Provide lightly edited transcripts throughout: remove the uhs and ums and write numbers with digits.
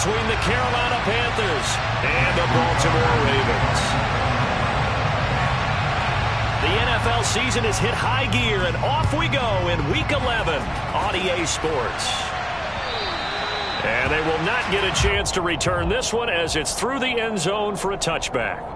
between the Carolina Panthers and the Baltimore Ravens. The NFL season has hit high gear, and off we go in Week 11 on EA Sports. And they will not get a chance to return this one as it's through the end zone for a touchback.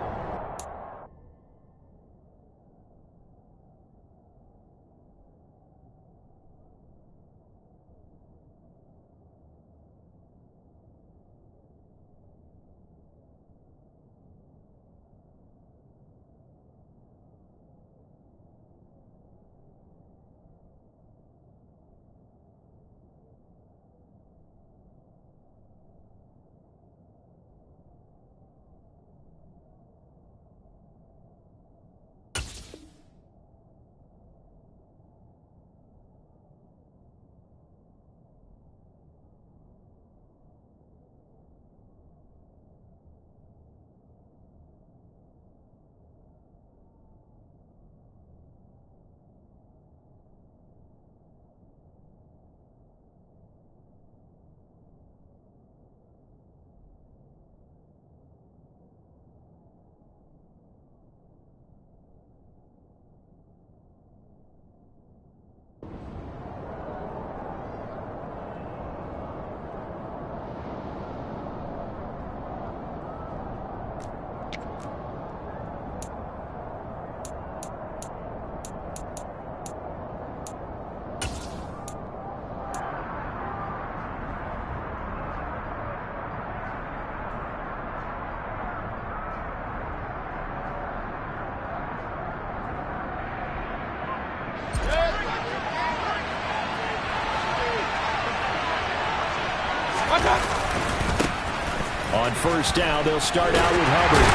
On first down, they'll start out with Hubbard.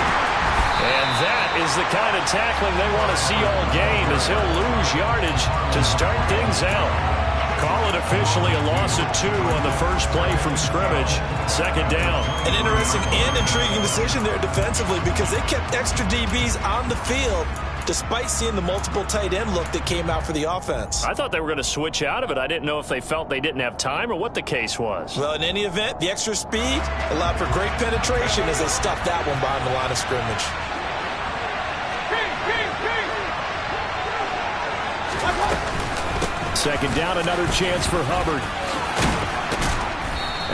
And that is the kind of tackling they want to see all game, as he'll lose yardage to start things out. Call it officially a loss of 2 on the first play from scrimmage. Second down. An interesting and intriguing decision there defensively, because they kept extra DBs on the field despite seeing the multiple tight end look that came out for the offense. I thought they were going to switch out of it. I didn't know if they felt they didn't have time or what the case was. Well, in any event, the extra speed allowed for great penetration as they stuffed that one behind the line of scrimmage. Second down, another chance for Hubbard.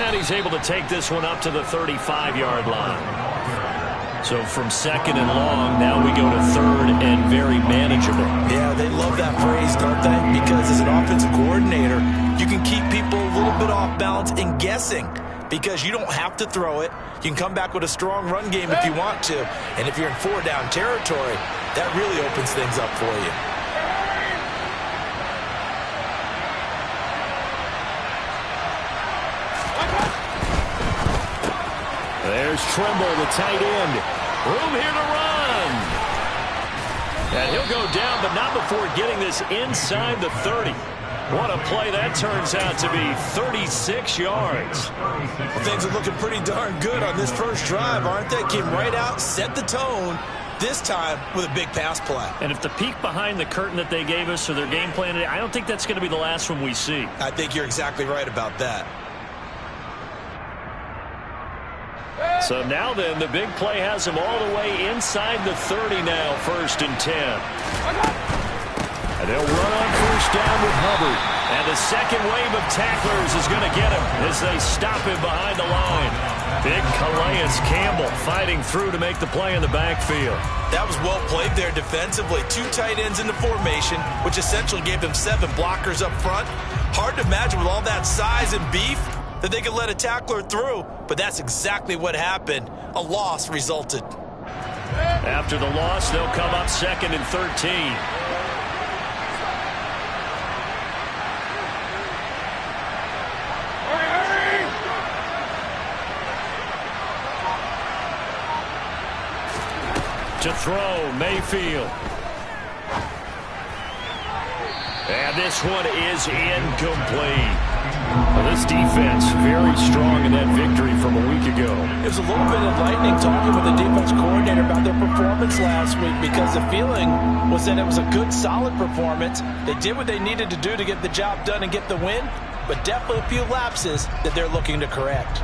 And he's able to take this one up to the 35-yard line. So from second and long, now we go to third and very manageable. Yeah, they love that phrase, don't they? Because as an offensive coordinator, you can keep people a little bit off balance and guessing, because you don't have to throw it. You can come back with a strong run game if you want to. And if you're in 4-down territory, that really opens things up for you. There's Tremble, the tight end. Room here to run. And he'll go down, but not before getting this inside the 30. What a play that turns out to be, 36 yards. Well, things are looking pretty darn good on this first drive, aren't they? Came right out, set the tone, this time with a big pass play. And if the peek behind the curtain that they gave us or their game plan today, I don't think that's going to be the last one we see. I think you're exactly right about that. So now then, the big play has him all the way inside the 30 now, 1st and 10. And they'll run on first down with Hubbard. And the second wave of tacklers is going to get him as they stop him behind the line. Big Calais Campbell fighting through to make the play in the backfield. That was well played there defensively. 2 tight ends in the formation, which essentially gave them 7 blockers up front. Hard to imagine with all that size and beef that they could let a tackler through, but that's exactly what happened. A loss resulted. After the loss, they'll come up 2nd and 13. To throw, Mayfield. And this one is incomplete. Well, this defense very strong in that victory from a week ago. It was a little bit enlightening talking with the defense coordinator about their performance last week, because the feeling was that it was a good, solid performance. They did what they needed to do to get the job done and get the win, but definitely a few lapses that they're looking to correct.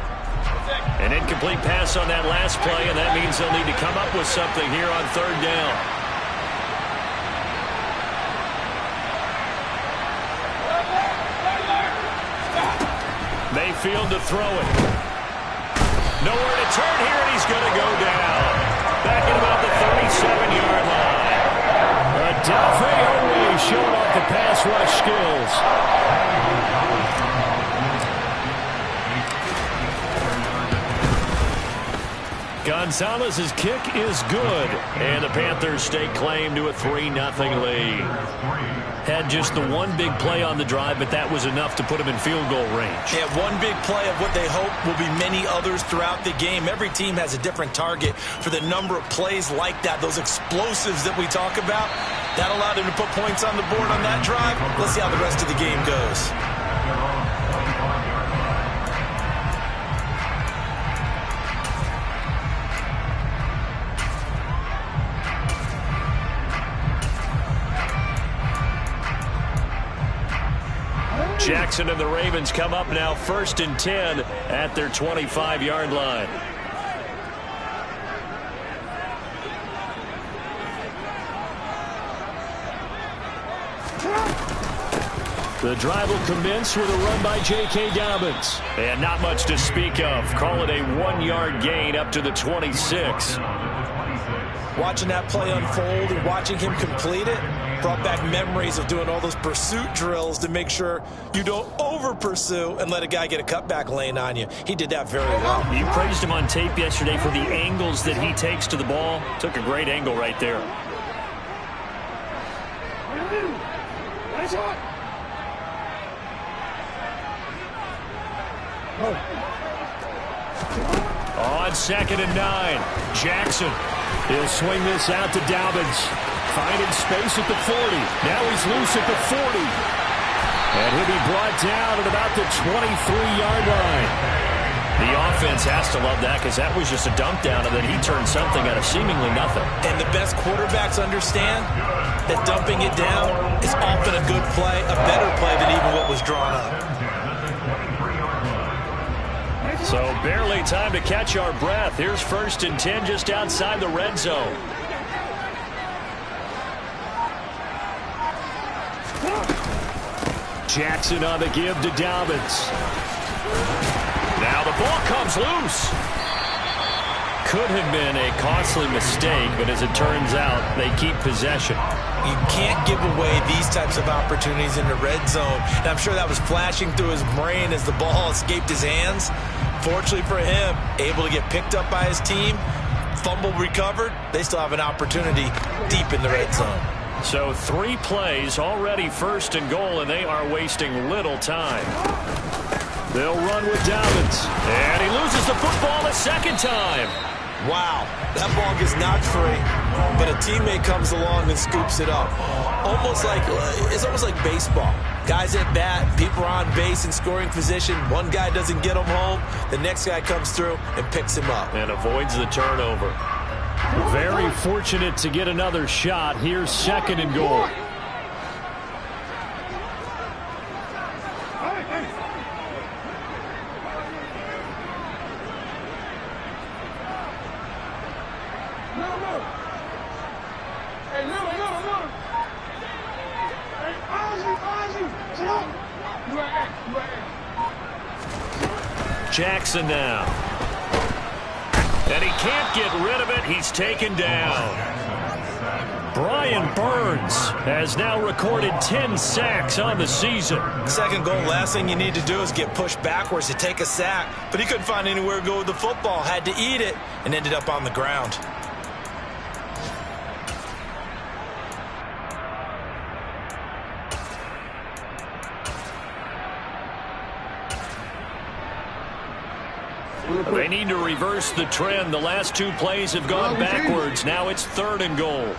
An incomplete pass on that last play, and that means they'll need to come up with something here on third down. Mayfield to throw it. Nowhere to turn here, and he's going to go down. Back at about the 37-yard line. Odafe Oweh showing off the pass rush skills. Gonzalez's kick is good, and the Panthers stake claim to a 3-0 lead. Had just the one big play on the drive, but that was enough to put him in field goal range. Yeah, one big play of what they hope will be many others throughout the game. Every team has a different target for the number of plays like that, those explosives that we talk about. That allowed him to put points on the board on that drive. Let's see how the rest of the game goes. Jackson and the Ravens come up now 1st and 10 at their 25-yard line. The drive will commence with a run by J.K. Dobbins. And not much to speak of. Call it a 1-yard gain up to the 26. Watching that play unfold and watching him complete it brought back memories of doing all those pursuit drills to make sure you don't over-pursue and let a guy get a cutback lane on you. He did that very well. You praised him on tape yesterday for the angles that he takes to the ball. Took a great angle right there. On 2nd and 9, Jackson. He'll swing this out to Dobbins. Finding space at the 40. Now he's loose at the 40. And he'll be brought down at about the 23-yard line. The offense has to love that because that was just a dump down, and then he turned something out of seemingly nothing. And the best quarterbacks understand that dumping it down is often a good play, a better play than even what was drawn up. So barely time to catch our breath. Here's 1st and 10 just outside the red zone. Jackson on the give to Dobbins. Now the ball comes loose. Could have been a costly mistake, but as it turns out, they keep possession. You can't give away these types of opportunities in the red zone. And I'm sure that was flashing through his brain as the ball escaped his hands. Fortunately for him, able to get picked up by his team, fumble recovered. They still have an opportunity deep in the red zone. So 3 plays, already 1st and goal, and they are wasting little time. They'll run with Dobbins. And he loses the football a second time. Wow, that ball gets knocked free, but a teammate comes along and scoops it up. It's almost like baseball. Guys at bat, people are on base in scoring position. One guy doesn't get him home. The next guy comes through and picks him up. And avoids the turnover. Very fortunate to get another shot. Here's 2nd and goal. Jackson now. And he can't get rid of it. He's taken down. Brian Burns has now recorded 10 sacks on the season. Second goal, last thing you need to do is get pushed backwards to take a sack. But he couldn't find anywhere to go with the football. Had to eat it and ended up on the ground. They need to reverse the trend. The last 2 plays have gone backwards. Now it's 3rd and goal.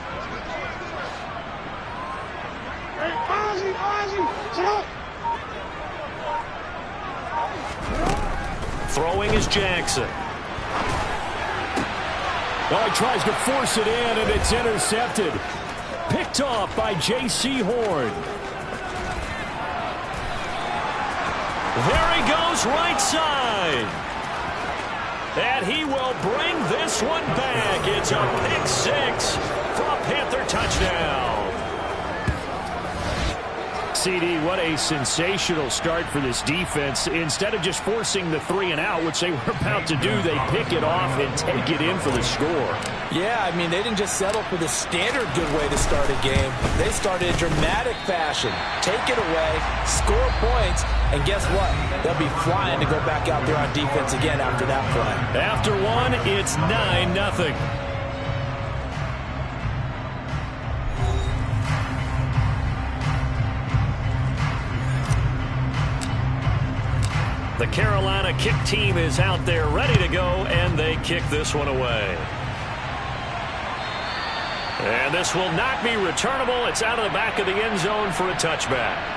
Throwing is Jackson. Oh, he tries to force it in, and it's intercepted. Picked off by J.C. Horn. There he goes, right side. And he will bring this one back. It's a pick six for a Panther touchdown. CD, what a sensational start for this defense. Instead of just forcing the 3-and-out, which they were about to do, they pick it off and take it in for the score. Yeah, I mean, they didn't just settle for the standard good way to start a game. They started in dramatic fashion. Take it away, score points, and guess what? They'll be flying to go back out there on defense again after that play. After one, it's 9-0. The Carolina kick team is out there ready to go, and they kick this one away. And this will not be returnable. It's out of the back of the end zone for a touchback.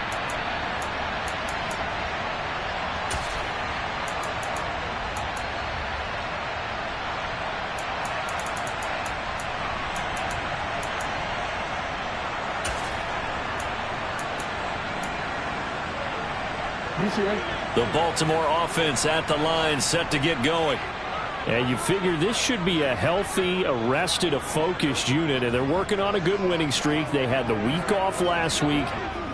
The Baltimore offense at the line, set to get going. And you figure this should be a healthy, arrested, a focused unit, and they're working on a good winning streak. They had the week off last week.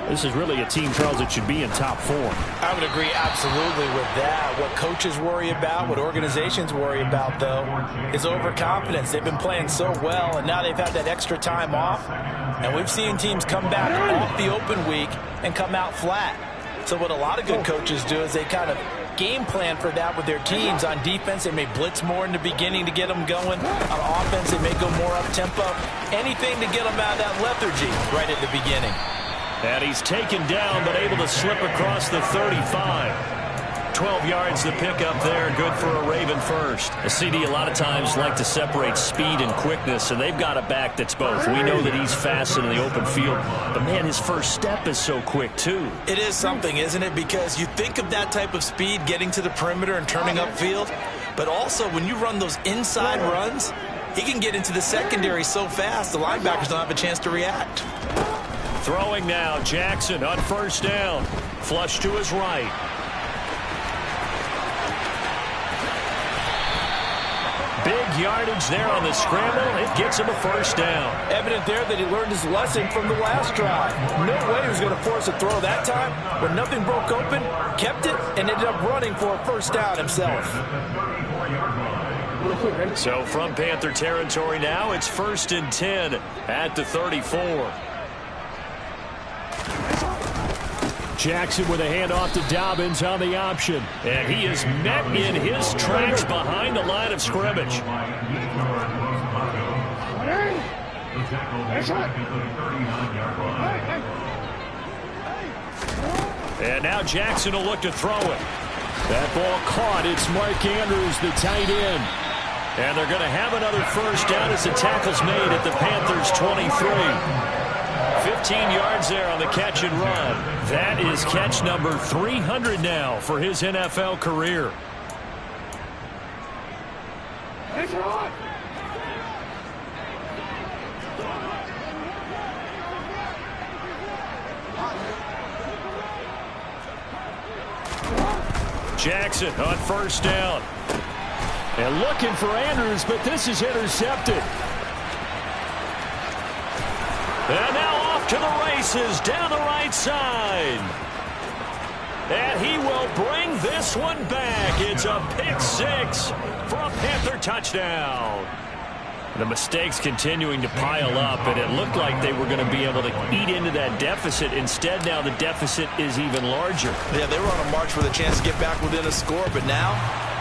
This is really a team, Charles, that should be in top form. I would agree absolutely with that. What coaches worry about, what organizations worry about, though, is overconfidence. They've been playing so well, and now they've had that extra time off. And we've seen teams come back off the open week and come out flat. So what a lot of good coaches do is they kind of game plan for that with their teams. On defense, they may blitz more in the beginning to get them going. On offense, they may go more up-tempo. Anything to get them out of that lethargy right at the beginning. And he's taken down, but able to slip across the 35. 12 yards to pick up there. Good for a Raven first. A CD a lot of times like to separate speed and quickness, and they've got a back that's both. We know that he's fast in the open field, but, man, his first step is so quick, too. It is something, isn't it? Because you think of that type of speed getting to the perimeter and turning upfield, but also when you run those inside runs, he can get into the secondary so fast the linebackers don't have a chance to react. Throwing now, Jackson on first down. Flush to his right. Big yardage there on the scramble. It gets him a first down. Evident there that he learned his lesson from the last drive. No way he was going to force a throw that time. When nothing broke open, kept it, and ended up running for a first down himself. So from Panther territory now, it's 1st and 10 at the 34. Jackson with a handoff to Dobbins on the option. And he is met in his tracks behind the line of scrimmage. And now Jackson will look to throw it. That ball caught. It's Mark Andrews, the tight end. And they're going to have another first down as the tackle's made at the Panthers' 23. 15 yards there on the catch and run. That is catch number 300 now for his NFL career. Jackson on first down. And looking for Andrews, but this is intercepted. And now off to the races down the right side. And he will bring this one back. It's a pick six for a Panther touchdown. The mistakes continuing to pile up, and it looked like they were going to be able to eat into that deficit. Instead, now the deficit is even larger. Yeah, they were on a march with a chance to get back within a score, but now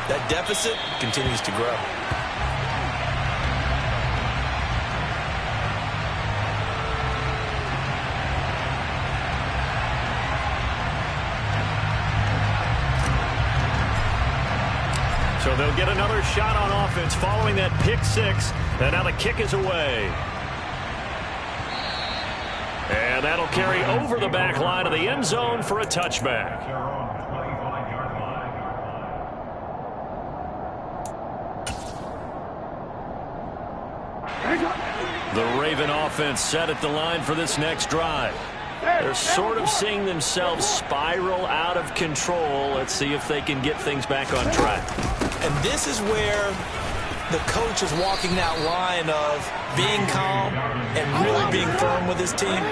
that deficit continues to grow. So they'll get another shot on offense following that pick six. And now the kick is away. And that'll carry over the back line of the end zone for a touchback. The Raven offense set at the line for this next drive. They're sort of seeing themselves spiral out of control. Let's see if they can get things back on track. And this is where the coach is walking that line of being calm and really being firm with his team.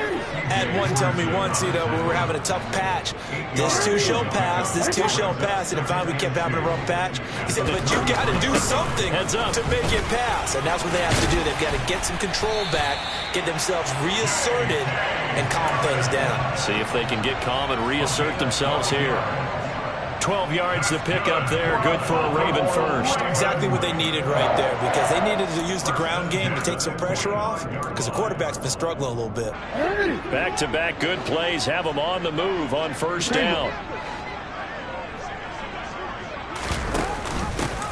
I had one tell me once, when we were having a tough patch, this too shall pass, this too shall pass, and finally we kept having a rough patch. He said, but you got to do something to make it pass, and that's what they have to do. They've got to get some control back, get themselves reasserted, and calm things down. See if they can get calm and reassert themselves here. 12 yards to pick up there. Good for a Raven first. Exactly what they needed right there, because they needed to use the ground game to take some pressure off, because the quarterback's been struggling a little bit. Back-to-back good plays have them on the move on first down.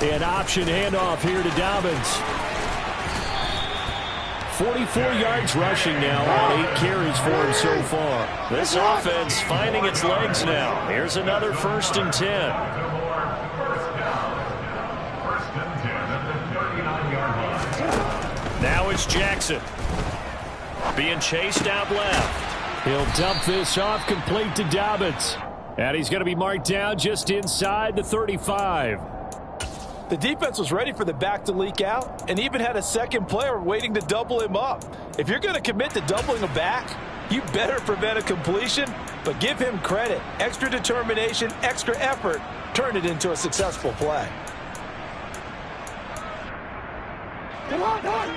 An option handoff here to Dobbins. 44 yards rushing now on 8 carries for him so far. This offense finding its legs now. Here's another 1st and 10. Now it's Jackson. Being chased out left. He'll dump this off complete to Dobbins. And he's going to be marked down just inside the 35. The defense was ready for the back to leak out and even had a second player waiting to double him up. If you're going to commit to doubling a back, you better prevent a completion, but give him credit. Extra determination, extra effort, turn it into a successful play. Come on, come on.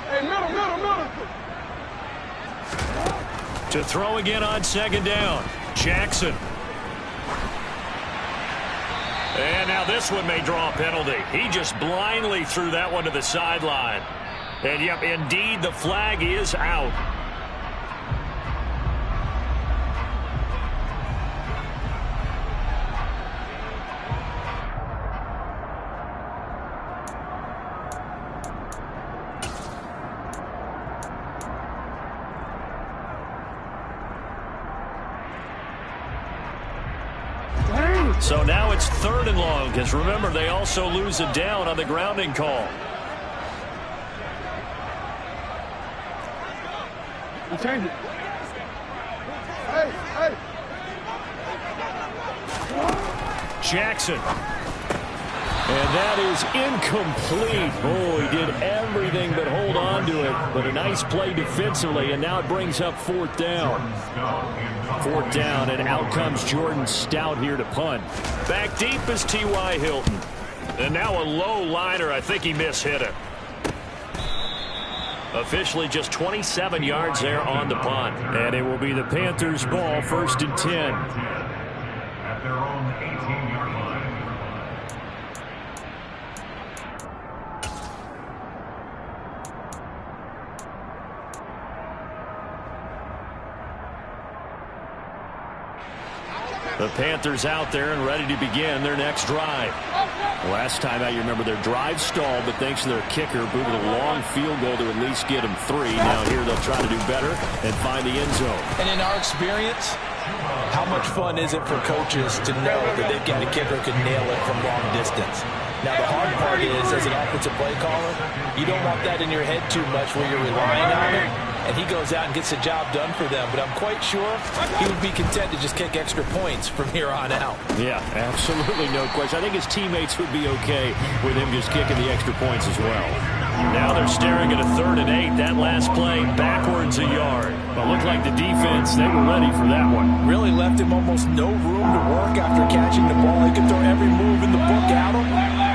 Hey, middle. To throw again on 2nd down. Jackson. And now this one may draw a penalty. He just blindly threw that one to the sideline. And, yep, indeed, the flag is out. So now it's 3rd and long, because remember, they also lose a down on the grounding call. Change it. Hey. Jackson. And that is incomplete. Oh, he did everything but hold on to it. But a nice play defensively, and now it brings up 4th down. 4th down, and out comes Jordan Stout here to punt. Back deep is T.Y. Hilton. And now a low liner. I think he mishit it. Officially just 27 yards there on the punt. And it will be the Panthers' ball, 1st and 10. At their own 18-yard line. The Panthers out there and ready to begin their next drive. Last time out, you remember their drive stalled, but thanks to their kicker, booted a long field goal to at least get them 3. Now here they'll try to do better and find the end zone. And in our experience, how much fun is it for coaches to know that they've got a kicker who can nail it from long distance? Now, the hard part is, as an offensive play caller, you don't want that in your head too much where you're relying on it, and he goes out and gets the job done for them. But I'm quite sure he would be content to just kick extra points from here on out. Yeah, absolutely no question. I think his teammates would be okay with him just kicking the extra points as well. Now they're staring at a 3rd and 8. That last play backwards a yard. But looked like the defense, they were ready for that one. Really left him almost no room to work after catching the ball. He could throw every move in the book at him.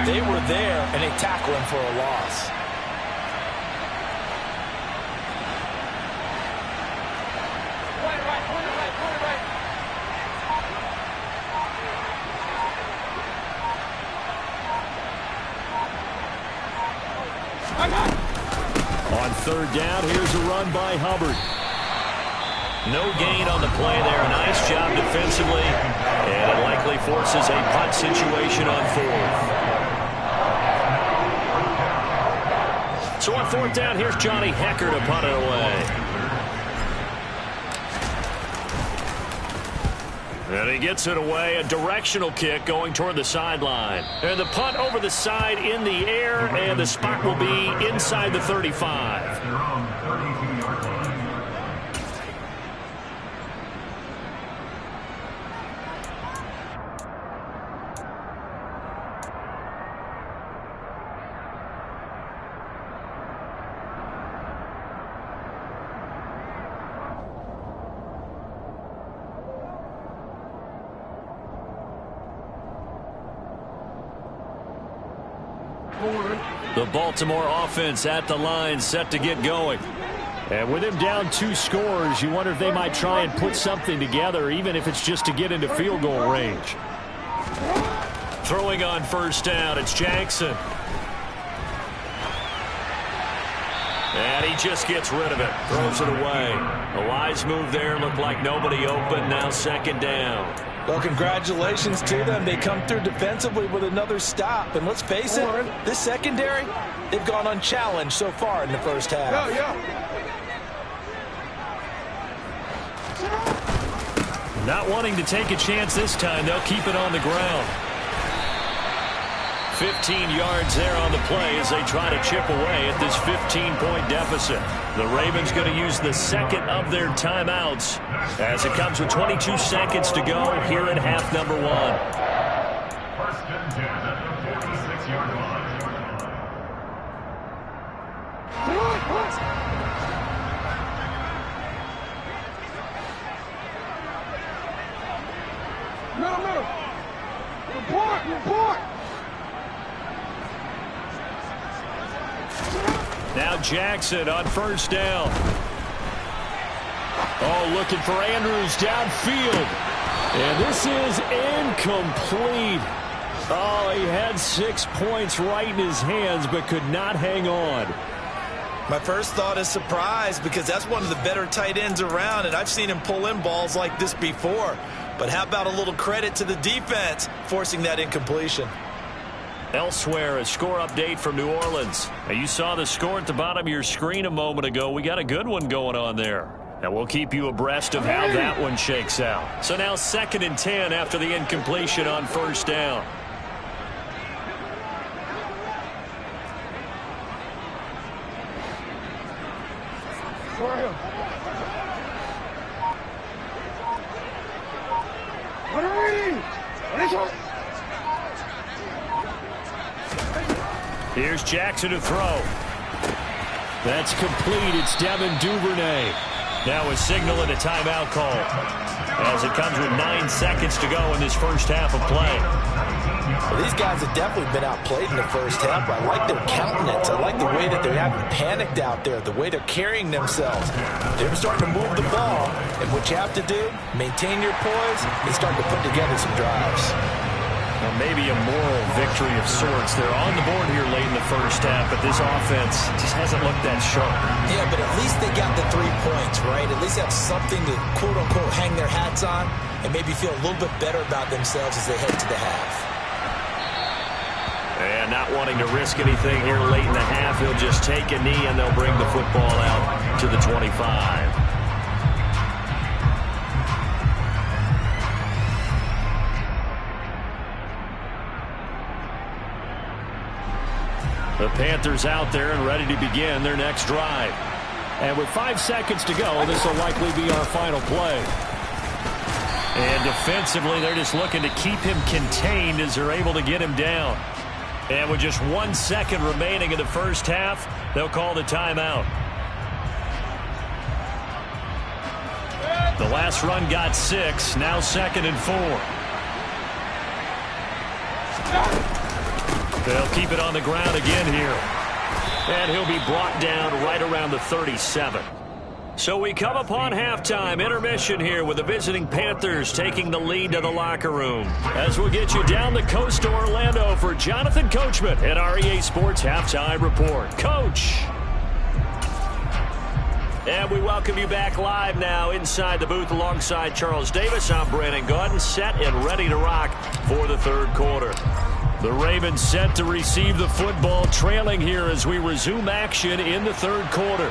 They were there, and they tackle him for a loss. On 3rd down, here's a run by Hubbard. No gain on the play there. Nice job defensively. And it likely forces a punt situation on 4th. So on 4th down, here's Johnny Hekker to punt it away. And he gets it away, a directional kick going toward the sideline. And the punt over the side in the air, and the spot will be inside the 35. The Baltimore offense at the line, set to get going. And with him down 2 scores, you wonder if they might try and put something together, even if it's just to get into field goal range. Throwing on first down, it's Jackson. And he just gets rid of it. Throws it away. A wise move there. Looked like nobody open. Now second down. Well, congratulations to them. They come through defensively with another stop. And let's face it, this secondary, they've gone unchallenged so far in the first half. Not wanting to take a chance this time. They'll keep it on the ground. 15 yards there on the play as they try to chip away at this 15-point deficit. The Ravens going to use the second of their timeouts as it comes with 22 seconds to go here at half number 1. First and 10 at the 46-yard line. Middle. Report. Now Jackson on first down. Oh, looking for Andrews downfield. And this is incomplete. Oh, he had 6 points right in his hands but could not hang on. My first thought is surprise because that's one of the better tight ends around, and I've seen him pull in balls like this before. But how about a little credit to the defense forcing that incompletion? Elsewhere, a score update from New Orleans. Now, you saw the score at the bottom of your screen a moment ago. We got a good one going on there. And we'll keep you abreast of how that one shakes out. So now 2nd and 10 after the incompletion on first down. Here's Jackson to throw. That's complete. It's Devin Duvernay. Now a signal and a timeout call as it comes with 9 seconds to go in this first half of play. Well, these guys have definitely been outplayed in the first half. I like their countenance. I like the way that they haven't panicked out there, the way they're carrying themselves. They're starting to move the ball, and what you have to do, maintain your poise, and start to put together some drives. Well, maybe a moral victory of sorts. They're on the board here late in the first half, but this offense just hasn't looked that sharp. Yeah, but at least they got the 3 points, right? At least have something to, quote-unquote, hang their hats on and maybe feel a little bit better about themselves as they head to the half. And not wanting to risk anything here late in the half, he'll just take a knee and they'll bring the football out to the 25. The Panthers out there and ready to begin their next drive. And with 5 seconds to go, this will likely be our final play. And defensively, they're just looking to keep him contained as they're able to get him down. And with just 1 second remaining in the first half, they'll call the timeout. The last run got 6, now 2nd and 4. They'll keep it on the ground again here. And he'll be brought down right around the 37. So we come upon halftime intermission here with the visiting Panthers taking the lead to the locker room. As we'll get you down the coast to Orlando for Jonathan Coachman at our EA Sports Halftime Report. Coach. And we welcome you back live now inside the booth alongside Charles Davis. I'm Brandon Gaudin, set and ready to rock for the third quarter. The Ravens set to receive the football, trailing here as we resume action in the third quarter.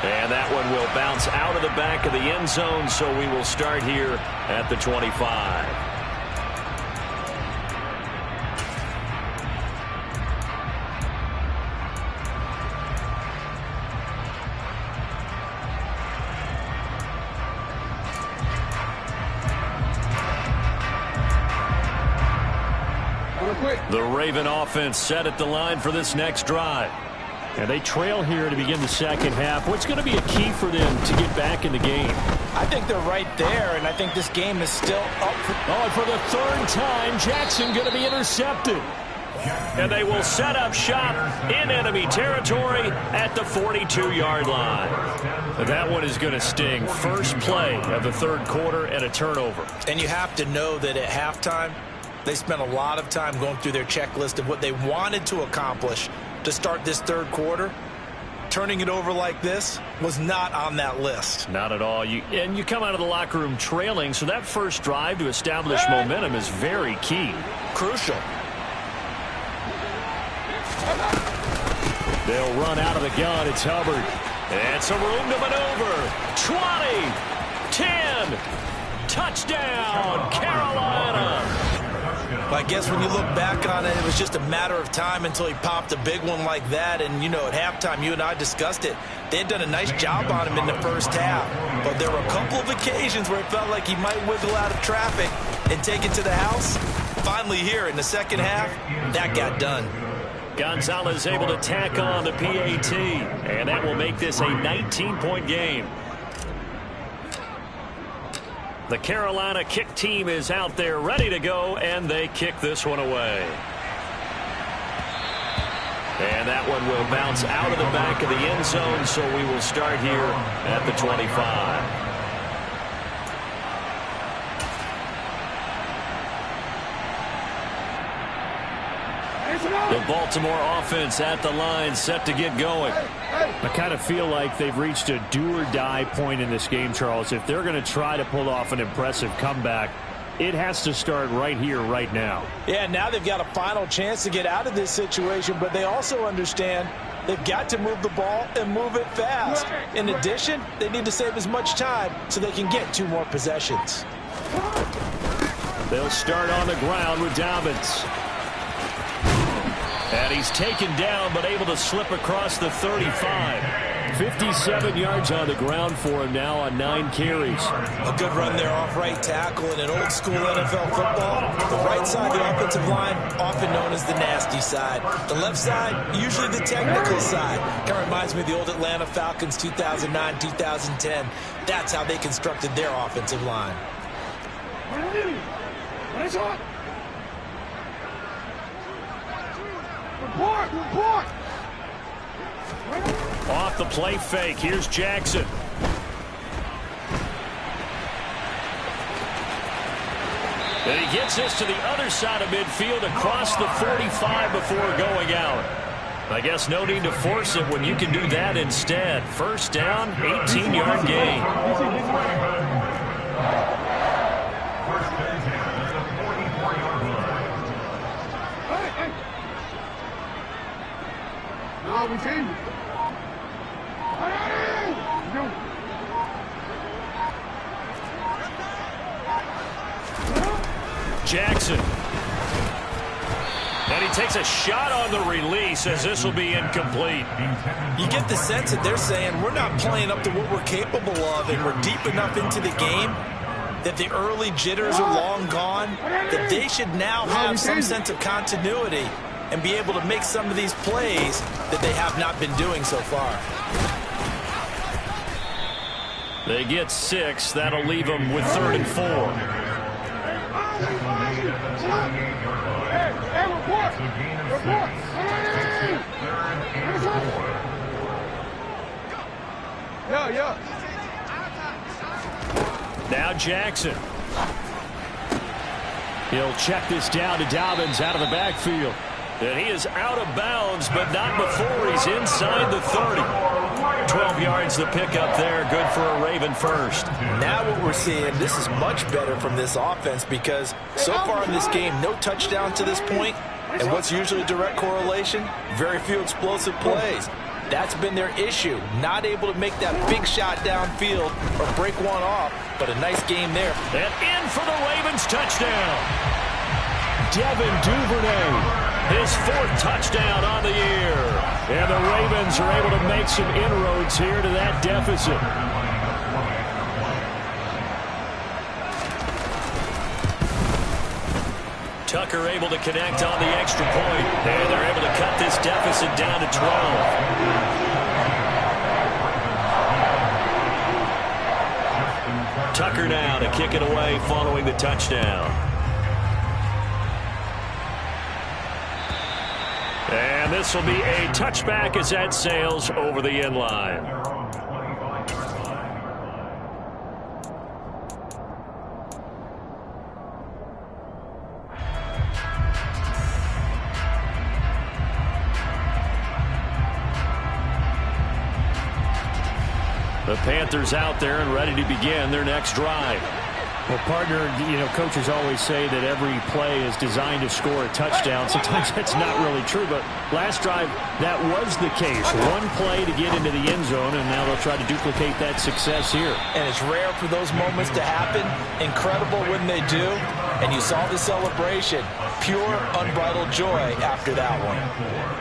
And that one will bounce out of the back of the end zone, so we will start here at the 25. The Raven offense set at the line for this next drive. And they trail here to begin the second half. What's going to be a key for them to get back in the game? I think they're right there, and I think this game is still up. Oh, and for the third time, Jackson going to be intercepted. And they will set up shop in enemy territory at the 42-yard line. That one is going to sting. First play of the third quarter and a turnover. And you have to know that at halftime, they spent a lot of time going through their checklist of what they wanted to accomplish to start this third quarter. Turning it over like this was not on that list. Not at all. And you come out of the locker room trailing, so that first drive to establish momentum is very key. Crucial. They'll run out of the gun. It's Hubbard. And some room to maneuver. 20, 10, touchdown, Carolina. I guess when you look back on it, it was just a matter of time until he popped a big one like that. And, you know, at halftime, you and I discussed it. They had done a nice job on him in the first half. But there were a couple of occasions where it felt like he might wiggle out of traffic and take it to the house. Finally here in the second half, that got done. Gonzalez able to tack on the PAT. And that will make this a 19-point game. The Carolina kick team is out there ready to go, and they kick this one away. And that one will bounce out of the back of the end zone, so we will start here at the 25. The Baltimore offense at the line, set to get going. I kind of feel like they've reached a do-or-die point in this game, Charles. If they're going to try to pull off an impressive comeback, it has to start right here, right now. Yeah, now they've got a final chance to get out of this situation, but they also understand they've got to move the ball and move it fast. In addition, they need to save as much time so they can get 2 more possessions. They'll start on the ground with Dobbins. And he's taken down, but able to slip across the 35. 57 yards on the ground for him now on 9 carries. A good run there off right tackle. In an old school NFL football, the right side of the offensive line, often known as the nasty side. The left side, usually the technical side. Kind of reminds me of the old Atlanta Falcons 2009, 2010. That's how they constructed their offensive line. Report! Off the play fake, here's Jackson. And he gets this to the other side of midfield across the 45 before going out. I guess no need to force it when you can do that instead. First down, 18-yard gain. We change it. Jackson. And he takes a shot on the release as this will be incomplete. You get the sense that they're saying we're not playing up to what we're capable of, and we're deep enough into the game that the early jitters are long gone, that they should now have some sense of continuity and be able to make some of these plays that they have not been doing so far. They get 6. That'll leave them with 3rd and 4. Yeah. Now Jackson. He'll check this down to Dobbins out of the backfield. And he is out of bounds, but not before he's inside the 30. 12 yards the pickup there. Good for a Raven first. Now what we're seeing, this is much better from this offense because so far in this game, no touchdown to this point. And what's usually a direct correlation? Very few explosive plays. That's been their issue. Not able to make that big shot downfield or break one off, but a nice game there. And in for the Ravens touchdown. Devin Duvernay. His 4th touchdown on the year. And the Ravens are able to make some inroads here to that deficit. Tucker able to connect on the extra point. And they're able to cut this deficit down to 12. Tucker now to kick it away following the touchdown. this will be a touchback as that sails over the end line. Their own 25-yard line. The Panthers out there and ready to begin their next drive. Well, partner, coaches always say that every play is designed to score a touchdown. Sometimes that's not really true, but last drive, that was the case. One play to get into the end zone, and now they'll try to duplicate that success here. And it's rare for those moments to happen. Incredible when they do. And you saw the celebration. Pure, unbridled joy after that one.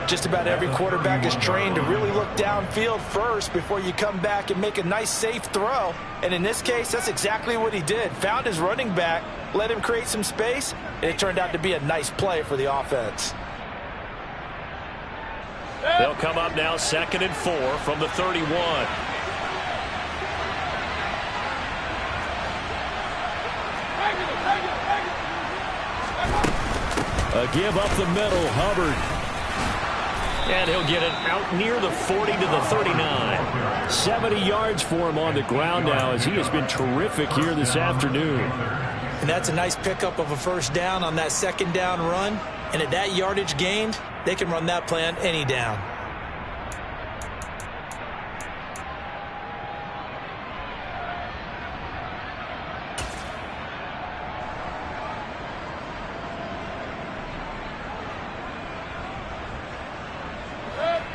Just about every quarterback is trained to really look downfield first before you come back and make a nice, safe throw. And in this case, that's exactly what he did. Found his running back, let him create some space, and it turned out to be a nice play for the offense. They'll come up now 2nd and 4 from the 31. A give up the middle, Hubbard. And he'll get it out near the 40 to the 39. 70 yards for him on the ground now as he has been terrific here this afternoon. And that's a nice pickup of a first down on that second down run. And at that yardage gained, they can run that play on any down.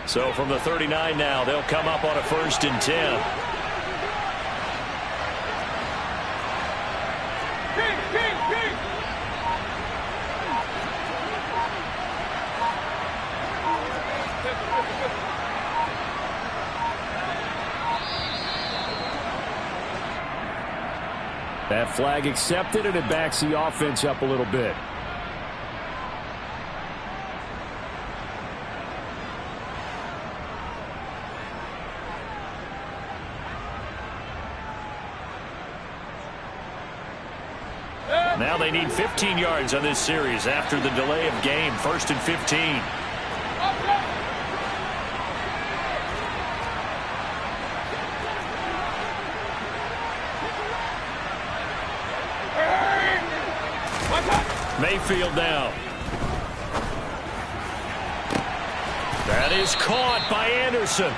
So from the 39 now, they'll come up on a 1st and 10. That flag accepted, and it backs the offense up a little bit. Now they need 15 yards on this series after the delay of game. 1st and 15. Mayfield now. That is caught by Anderson.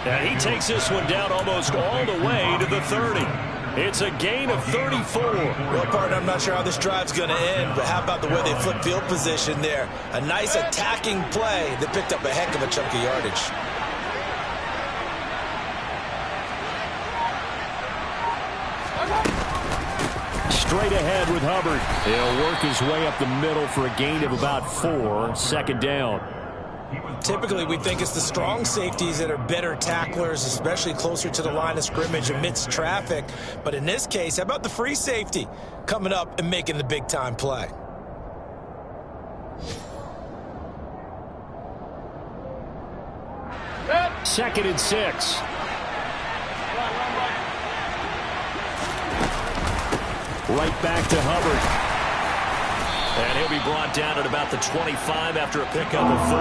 And he takes this one down almost all the way to the 30. It's a gain of 34. Well, partner, I'm not sure how this drive's going to end, but how about the way they flip field position there? A nice attacking play that picked up a heck of a chunk of yardage. Straight ahead with Hubbard. He'll work his way up the middle for a gain of about 4. 2nd down. Typically, we think it's the strong safeties that are better tacklers, especially closer to the line of scrimmage amidst traffic. But in this case, how about the free safety coming up and making the big-time play? Second and 6. Right back to Hubbard. And he'll be brought down at about the 25 after a pickup of 4.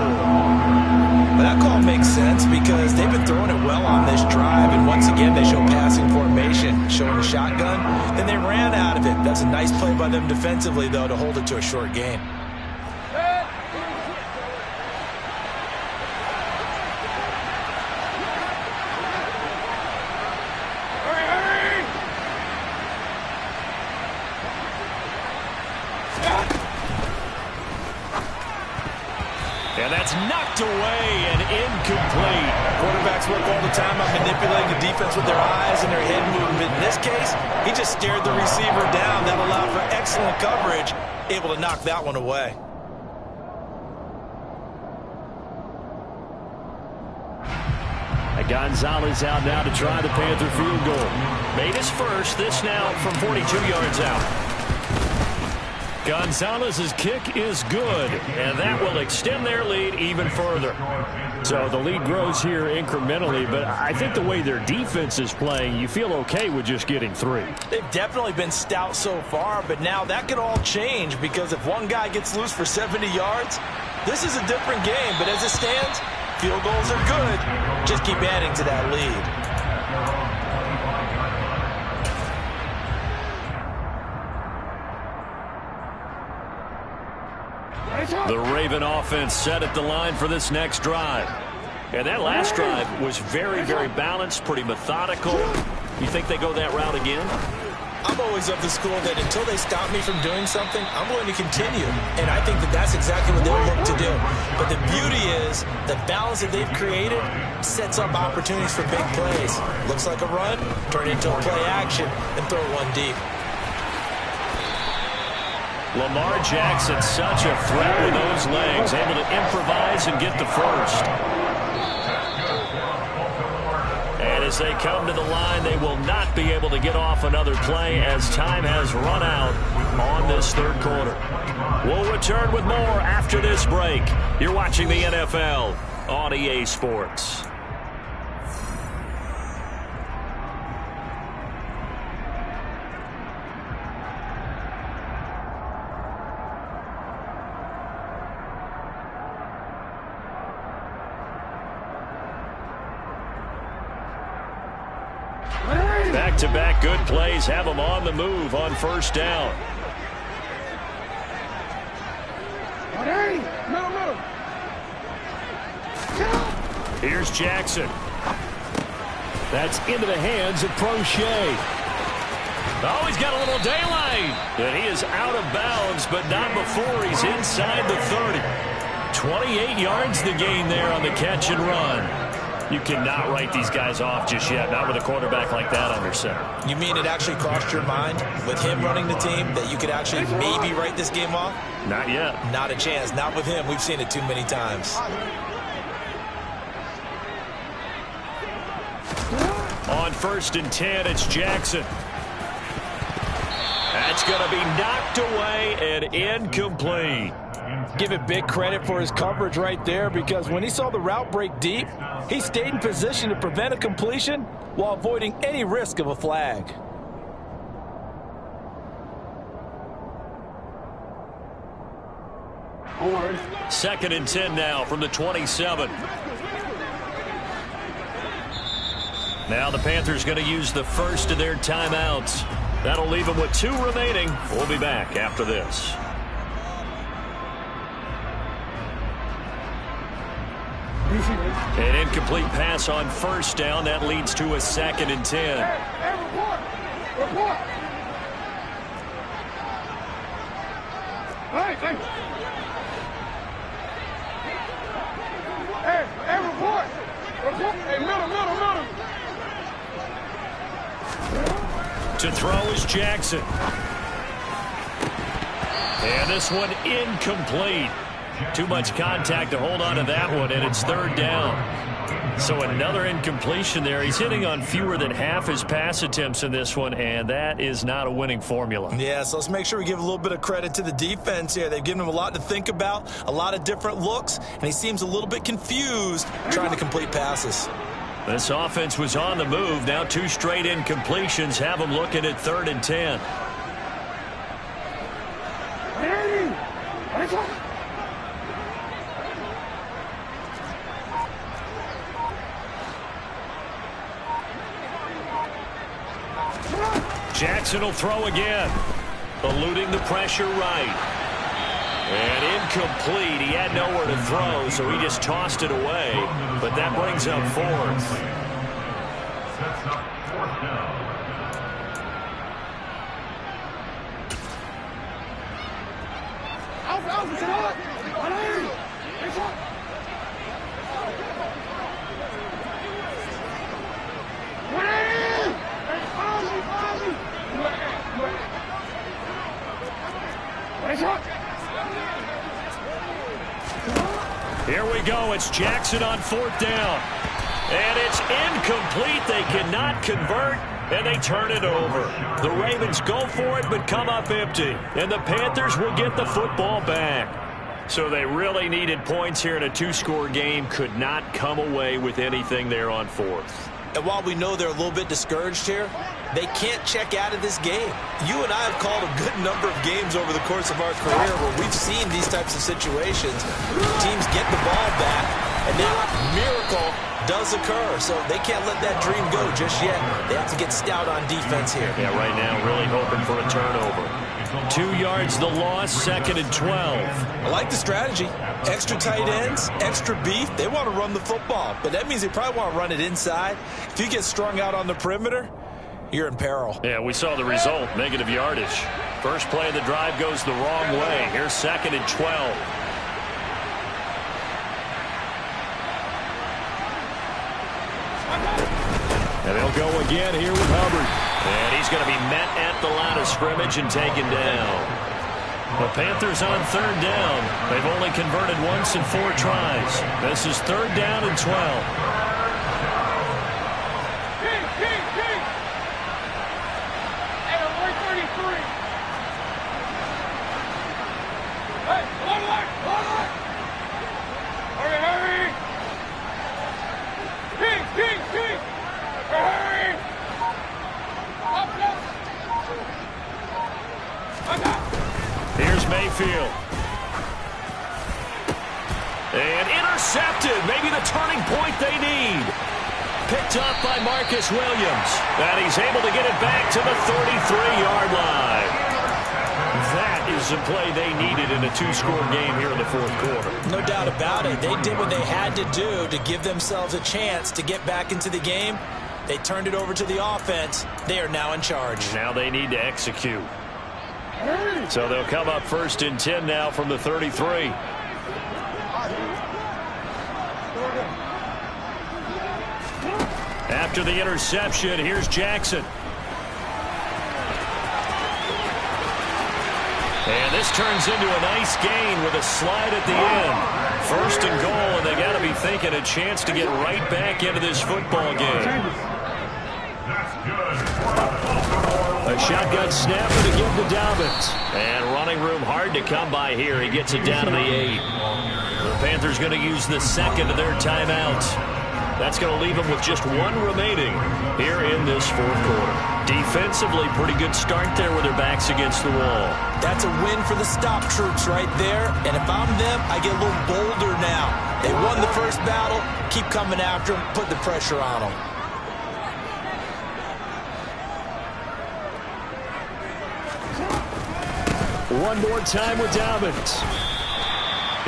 But that call makes sense because they've been throwing it well on this drive. And once again, they show passing formation, showing the shotgun. Then they ran out of it. That's a nice play by them defensively, though, to hold it to a short gain. And that's knocked away and incomplete. Quarterbacks work all the time on manipulating the defense with their eyes and their head movement. In this case, he just stared the receiver down. That allowed for excellent coverage, able to knock that one away. Gonzalez out now to try the Panther field goal. Made his first, this now from 42 yards out. Gonzalez's kick is good, and that will extend their lead even further. So the lead grows here incrementally, but I think the way their defense is playing, you feel okay with just getting 3. They've definitely been stout so far, but now that could all change because if one guy gets loose for 70 yards, This is a different game, but as it stands, field goals are good. Just keep adding to that lead. The Raven offense set at the line for this next drive. And that last drive was very, very balanced, pretty methodical. You think they go that route again? I'm always of the school that until they stop me from doing something, I'm going to continue. And I think that that's exactly what they'll look to do. But the beauty is the balance that they've created sets up opportunities for big plays. Looks like a run, turn it into a play action, and throw one deep. Lamar Jackson, such a threat with those legs, able to improvise and get the first. And as they come to the line, they will not be able to get off another play as time has run out on this third quarter. We'll return with more after this break. You're watching the NFL on EA Sports. Back-to-back good plays have them on the move on first down. Here's Jackson. That's into the hands of Prochet. Oh, he's got a little daylight. And he is out of bounds, but not before he's inside the 30. 28 yards the gain there on the catch and run. You cannot write these guys off just yet, not with a quarterback like that under center. You mean it actually crossed your mind with him running the team that you could actually maybe write this game off? Not yet. Not a chance. Not with him. We've seen it too many times. On 1st and 10, it's Jackson. That's going to be knocked away and incomplete. Give it big credit for his coverage right there, because when he saw the route break deep, he stayed in position to prevent a completion while avoiding any risk of a flag. Second and 10 now from the 27. Now the Panthers going to use the first of their timeouts. That'll leave them with 2 remaining. We'll be back after this. An incomplete pass on first down. That leads to a 2nd and 10. Hey, report. Hey, report. Hey, middle. To throw is Jackson. And this one incomplete. Too much contact to hold on to that one, and it's 3rd down. So another incompletion there. He's hitting on fewer than half his pass attempts in this one, and that is not a winning formula. Yeah, so let's make sure we give a little bit of credit to the defense here. They've given him a lot to think about, a lot of different looks, and he seems a little bit confused trying to complete passes. This offense was on the move. Now 2 straight incompletions have them looking at 3rd and 10. Jackson will throw again. Eluding the pressure right. And incomplete. He had nowhere to throw, so he just tossed it away. But that brings up 4th. Sets up 4th down. Here we go. It's Jackson on 4th down. And it's incomplete. They cannot convert, and they turn it over. The Ravens go for it, but come up empty. And the Panthers will get the football back. So they really needed points here in a 2-score game. Could not come away with anything there on 4th. And while we know they're a little bit discouraged here, they can't check out of this game. You and I have called a good number of games over the course of our career where we've seen these types of situations. Teams get the ball back, and that miracle does occur. So they can't let that dream go just yet. They have to get stout on defense here. Yeah, right now really hoping for a turnover. 2 yards the loss, 2nd and 12. I like the strategy. Extra tight ends, extra beef. They want to run the football, but that means they probably want to run it inside. If you get strung out on the perimeter, you're in peril. Yeah, we saw the result, negative yardage. First play of the drive goes the wrong way. Here's 2nd and 12. And they'll go again here with Hubbard. And he's going to be met at the line of scrimmage and taken down. The Panthers on 3rd down. They've only converted once in 4 tries. This is 3rd down and 12. Here's Mayfield. And intercepted. Maybe the turning point they need. Picked up by Marcus Williams. And he's able to get it back to the 33-yard line. That is the play they needed in a 2-score game here in the 4th quarter. No doubt about it. They did what they had to do to give themselves a chance to get back into the game. They turned it over to the offense. They are now in charge. Now they need to execute. So they'll come up 1st and 10 now from the 33. After the interception, here's Jackson. And this turns into a nice gain with a slide at the end. 1st and goal, and they got to be thinking a chance to get right back into this football game. A shotgun snap to give to Dobbins. And running room hard to come by here. He gets it down to the 8. The Panthers going to use the 2nd of their timeouts. That's going to leave them with just 1 remaining here in this 4th quarter. Defensively, pretty good start there with their backs against the wall. That's a win for the stop troops right there. And if I'm them, I get a little bolder now. They won the first battle. Keep coming after them. Put the pressure on them. One more time with Dobbins.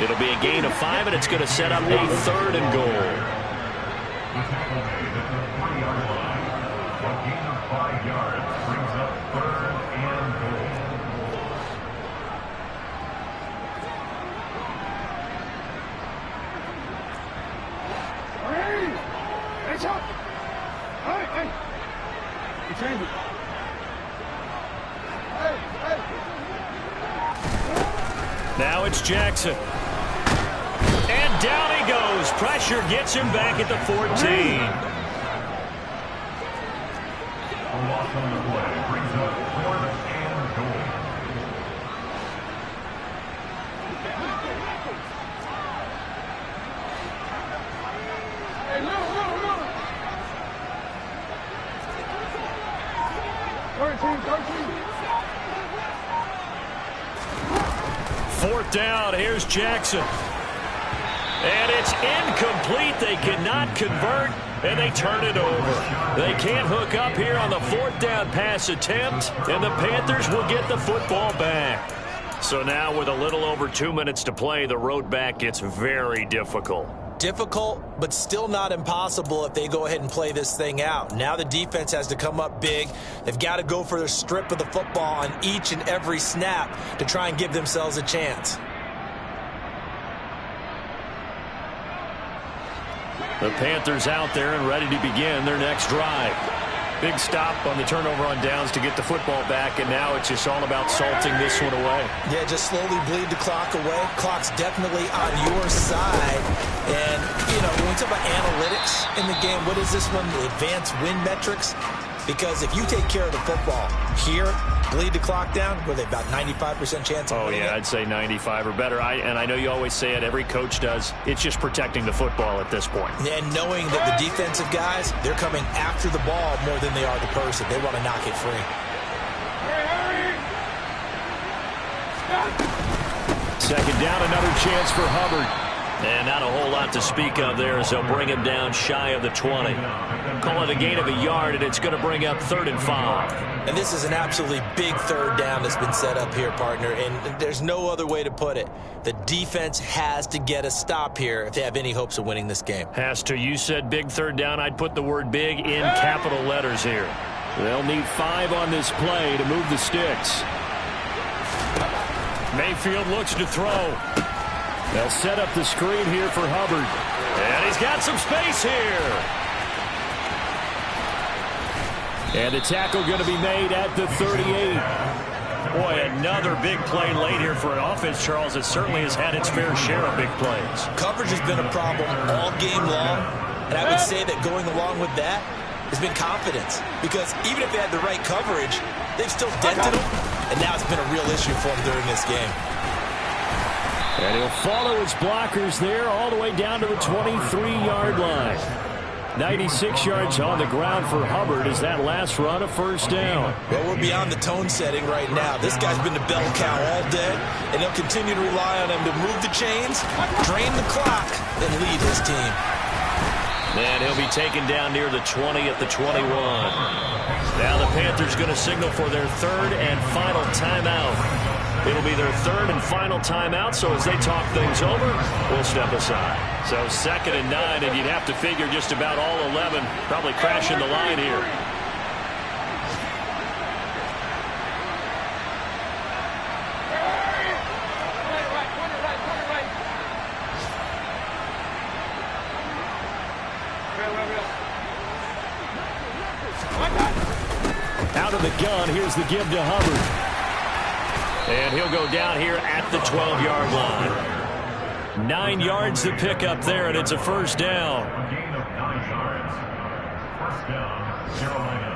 It'll be a gain of 5, and it's going to set up a 3rd and goal. A gain of 5 yards brings up 3rd and goal. Hey! Hey, Chuck! Hey, hey! You change it. Hey, hey! Now it's Jackson. And down he goes. Pressure gets him back at the 14. A loss on the play brings up 4th and goal. Hey, little. 13. 4th down. Here's Jackson. And it's incomplete. They cannot convert, and they turn it over. They can't hook up here on the 4th down pass attempt, and the Panthers will get the football back. So now with a little over 2 minutes to play, the road back gets very difficult. Difficult, but still not impossible if they go ahead and play this thing out. Now the defense has to come up big. They've got to go for their strip of the football on each and every snap to try and give themselves a chance. The Panthers out there and ready to begin their next drive. Big stop on the turnover on downs to get the football back, and now it's just all about salting this one away. Yeah, just slowly bleed the clock away. Clock's definitely on your side. And, you know, when we talk about analytics in the game, what is this one? The advanced win metrics? Because if you take care of the football here, bleed the clock down? Were they about 95% chance of winning it? I'd say 95 or better. And I know you always say it, every coach does. It's just protecting the football at this point. And knowing that the defensive guys, they're coming after the ball more than they are the person. They want to knock it free. Second down, another chance for Hubbard. And not a whole lot to speak of there, so bring him down shy of the 20. Call it a gain of a yard, and it's going to bring up 3rd and 5. And this is an absolutely big third down that's been set up here, partner, and there's no other way to put it. The defense has to get a stop here if they have any hopes of winning this game. Has to. You said big third down. I'd put the word big in capital letters here. They'll need 5 on this play to move the sticks. Mayfield looks to throw. They'll set up the screen here for Hubbard. And he's got some space here. And the tackle going to be made at the 38. Boy, another big play late here for an offense, Charles. It certainly has had its fair share of big plays. Coverage has been a problem all game long, and I would say that going along with that has been confidence. Because even if they had the right coverage, they've still dented them, and now it's been a real issue for them during this game. And he'll follow his blockers there all the way down to the 23-yard line. 96 yards on the ground for Hubbard as that last run a first down. Well, we're beyond the tone setting right now. This guy's been the bell cow all day, and they'll continue to rely on him to move the chains, drain the clock, and lead his team. And he'll be taken down near the 20 at the 21. Now the Panthers going to signal for their 3rd and final timeout. It'll be their 3rd and final timeout, so as they talk things over, we'll step aside. So 2nd and 9, and you'd have to figure just about all 11 probably crashing the line here. Out of the gun, here's the give to Hubbard. And he'll go down here at the 12-yard line. 9 yards to pick up there, and it's a first down. A gain of 9 yards. First down, Carolina.